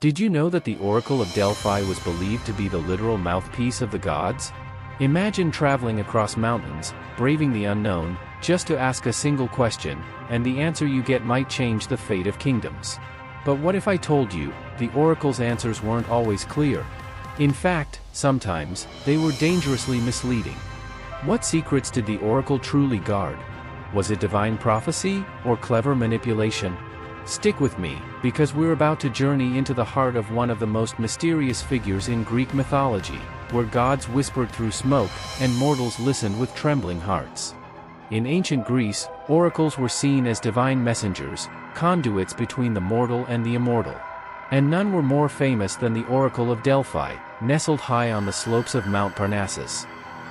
Did you know that the Oracle of Delphi was believed to be the literal mouthpiece of the gods? Imagine traveling across mountains, braving the unknown, just to ask a single question, and the answer you get might change the fate of kingdoms. But what if I told you, the oracle's answers weren't always clear? In fact, sometimes, they were dangerously misleading. What secrets did the oracle truly guard? Was it divine prophecy, or clever manipulation? Stick with me, because we're about to journey into the heart of one of the most mysterious figures in Greek mythology, where gods whispered through smoke, and mortals listened with trembling hearts. In ancient Greece, oracles were seen as divine messengers, conduits between the mortal and the immortal. And none were more famous than the Oracle of Delphi, nestled high on the slopes of Mount Parnassus.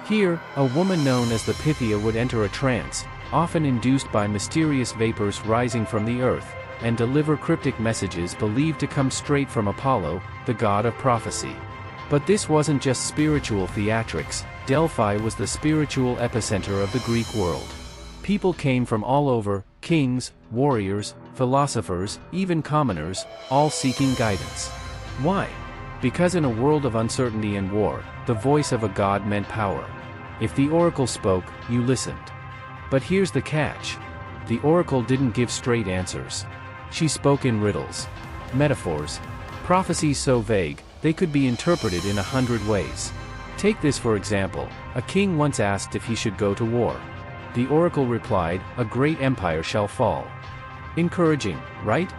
Here, a woman known as the Pythia would enter a trance, often induced by mysterious vapors rising from the earth, and deliver cryptic messages believed to come straight from Apollo, the god of prophecy. But this wasn't just spiritual theatrics. Delphi was the spiritual epicenter of the Greek world. People came from all over, kings, warriors, philosophers, even commoners, all seeking guidance. Why? Because in a world of uncertainty and war, the voice of a god meant power. If the oracle spoke, you listened. But here's the catch. The oracle didn't give straight answers. She spoke in riddles, metaphors, prophecies so vague, they could be interpreted in 100 ways. Take this for example. A king once asked if he should go to war. The oracle replied, "A great empire shall fall." Encouraging, right?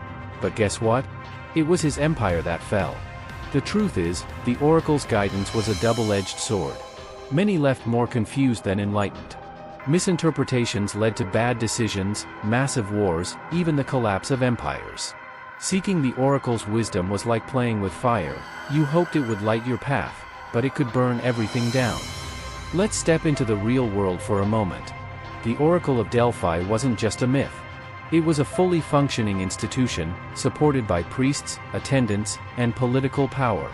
But guess what? It was his empire that fell. The truth is, the oracle's guidance was a double-edged sword. Many left more confused than enlightened. Misinterpretations led to bad decisions, massive wars, even the collapse of empires. Seeking the oracle's wisdom was like playing with fire. You hoped it would light your path, but it could burn everything down. Let's step into the real world for a moment. The Oracle of Delphi wasn't just a myth. It was a fully functioning institution, supported by priests, attendants, and political power.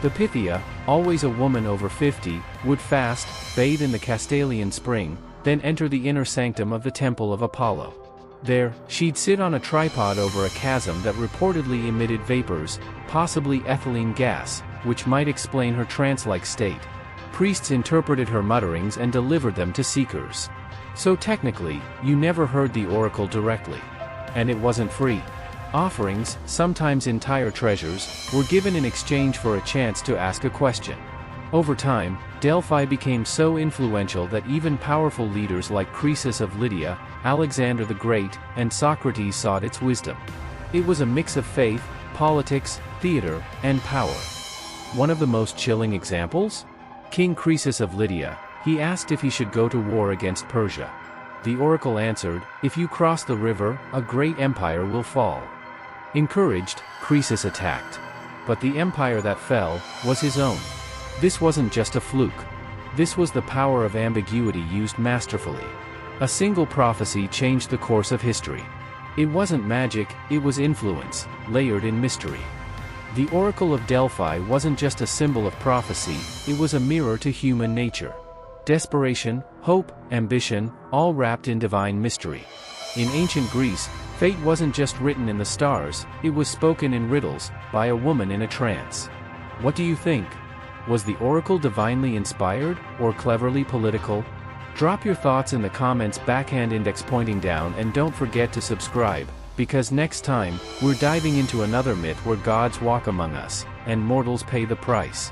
The Pythia, always a woman over 50, would fast, bathe in the Castalian spring, then enter the inner sanctum of the Temple of Apollo. There, she'd sit on a tripod over a chasm that reportedly emitted vapors, possibly ethylene gas, which might explain her trance-like state. Priests interpreted her mutterings and delivered them to seekers. So technically, you never heard the oracle directly. And it wasn't free. Offerings, sometimes entire treasures, were given in exchange for a chance to ask a question. Over time, Delphi became so influential that even powerful leaders like Croesus of Lydia, Alexander the Great, and Socrates sought its wisdom. It was a mix of faith, politics, theater, and power. One of the most chilling examples? King Croesus of Lydia. He asked if he should go to war against Persia. The oracle answered, "If you cross the river, a great empire will fall." Encouraged, Croesus attacked. But the empire that fell was his own. This wasn't just a fluke. This was the power of ambiguity used masterfully. A single prophecy changed the course of history. It wasn't magic, it was influence, layered in mystery. The Oracle of Delphi wasn't just a symbol of prophecy, it was a mirror to human nature. Desperation, hope, ambition, all wrapped in divine mystery. In ancient Greece, fate wasn't just written in the stars, it was spoken in riddles, by a woman in a trance. What do you think? Was the oracle divinely inspired, or cleverly political? Drop your thoughts in the comments, backhand index pointing down, and don't forget to subscribe, because next time, we're diving into another myth where gods walk among us, and mortals pay the price.